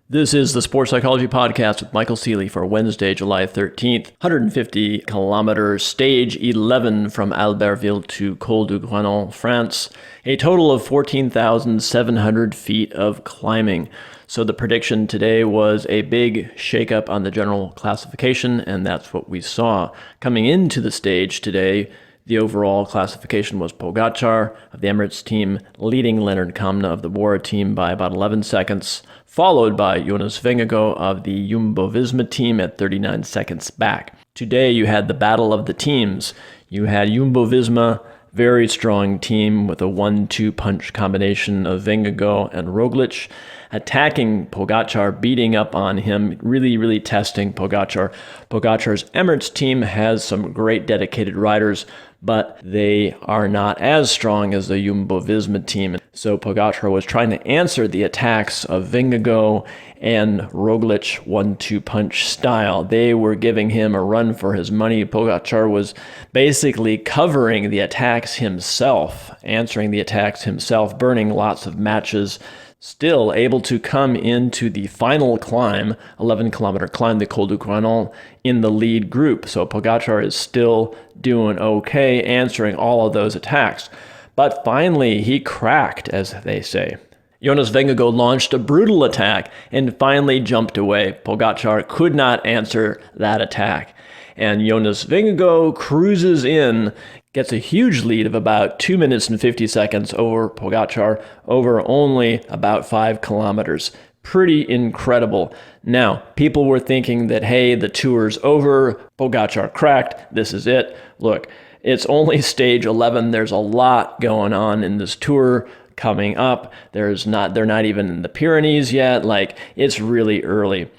This is the Sports Psychology Podcast with Michael Seeley for Wednesday, July 13th. 150 kilometers, stage 11 from Albertville to Col du Granon, France. A total of 14,700 feet of climbing. So the prediction today was a big shakeup on the general classification, and that's what we saw. Coming into the stage today, the overall classification was Pogacar of the Emirates team leading Leonard Kamna of the Bora team by about 11 seconds, followed by Jonas Vingegaard of the Jumbo-Visma team at 39 seconds back. Today you had the battle of the teams. You had Jumbo-Visma, very strong team with a 1-2 punch combination of Vingegaard and Roglic, attacking Pogacar, beating up on him, really testing Pogacar. Pogacar's Emirates team has some great dedicated riders, but they are not as strong as the Jumbo-Visma team. So Pogacar was trying to answer the attacks of Vingegaard and Roglic 1-2 punch style. They were giving him a run for his money. Pogacar was basically covering the attacks himself, answering the attacks himself, burning lots of matches, still able to come into the final climb, 11-kilometer climb, the Col du Granon, in the lead group. So Pogacar is still doing okay, answering all of those attacks. But finally, he cracked, as they say. Jonas Vingegaard launched a brutal attack and finally jumped away. Pogacar could not answer that attack. And Jonas Vingegaard cruises in, gets a huge lead of about 2 minutes and 50 seconds over Pogacar, over only about 5 kilometers. Pretty incredible. Now, people were thinking that, hey, the tour's over, Pogacar cracked, this is it. Look, it's only stage 11. There's a lot going on in this tour coming up. They're not even in the Pyrenees yet. It's really early.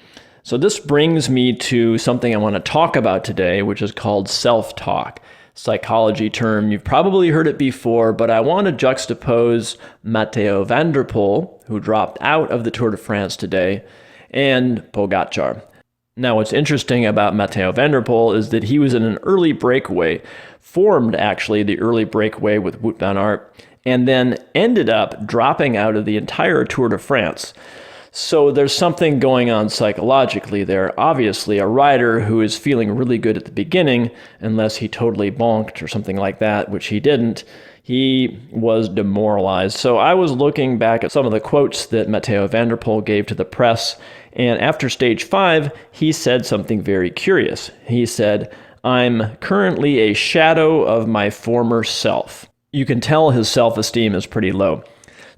So this brings me to something I want to talk about today, which is called self-talk. Psychology term. You've probably heard it before, but I want to juxtapose Mathieu van der Poel, who dropped out of the Tour de France today, and Pogacar. Now, what's interesting about Mathieu van der Poel is that he was in an early breakaway, formed actually the early breakaway with Wout van Aert, and then ended up dropping out of the entire Tour de France. So there's something going on psychologically there. Obviously, a rider who is feeling really good at the beginning, unless he totally bonked or something like that, which he didn't, he was demoralized. So I was looking back at some of the quotes that Mathieu van der Poel gave to the press, and after stage 5, he said something very curious. He said, "I'm currently a shadow of my former self." You can tell his self-esteem is pretty low.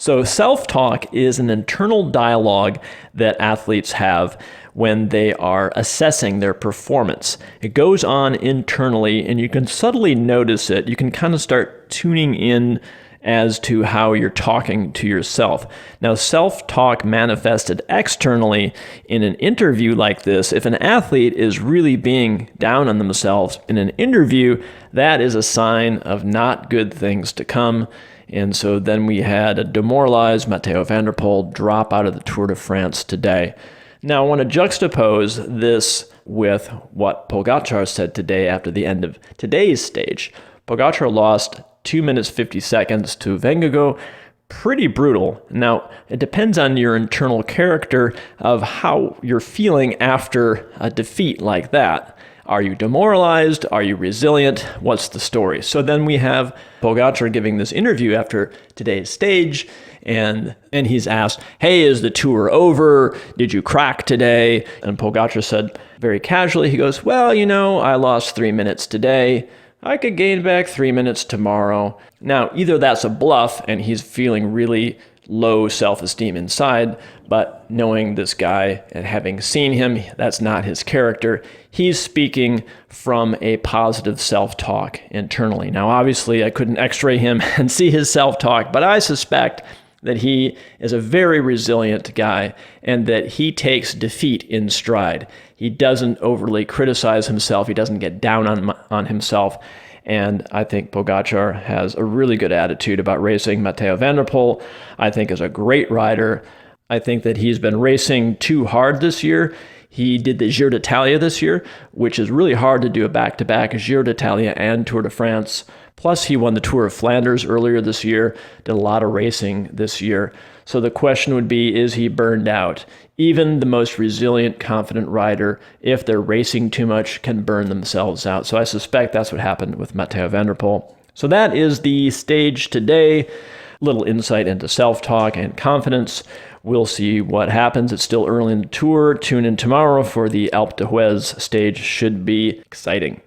So self-talk is an internal dialogue that athletes have when they are assessing their performance. It goes on internally, and you can subtly notice it. You can kind of start tuning in as to how you're talking to yourself. Now, self-talk manifested externally in an interview like this. If an athlete is really being down on themselves in an interview, that is a sign of not good things to come. And so then we had a demoralized Mathieu van der Poel drop out of the Tour de France today. Now, I want to juxtapose this with what Pogacar said today after the end of today's stage. Pogacar lost 2 minutes 50 seconds to Vingegaard. Pretty brutal. Now, it depends on your internal character of how you're feeling after a defeat like that. Are you demoralized? Are you resilient? What's the story? So then we have Pogacar giving this interview after today's stage, and he's asked, hey, is the tour over? Did you crack today? And Pogacar said very casually, he goes, well, I lost 3 minutes today. I could gain back 3 minutes tomorrow. Now, either that's a bluff and he's feeling really low self-esteem inside, but knowing this guy and having seen him, that's not his character. He's speaking from a positive self-talk internally. Now, obviously, I couldn't x-ray him and see his self-talk, but I suspect that he is a very resilient guy and that he takes defeat in stride. He doesn't overly criticize himself. He doesn't get down on himself. And I think Pogacar has a really good attitude about racing. Mathieu van der Poel, I think, is a great rider. I think that he's been racing too hard this year. He did the Giro d'Italia this year, which is really hard to do a back-to-back Giro d'Italia and Tour de France. Plus, he won the Tour of Flanders earlier this year, did a lot of racing this year. So the question would be, is he burned out? Even the most resilient, confident rider, if they're racing too much, can burn themselves out. So I suspect that's what happened with Mathieu van der Poel. So that is the stage today. Little insight into self-talk and confidence. We'll see what happens. It's still early in the Tour. Tune in tomorrow for the Alpe d'Huez stage. Should be exciting.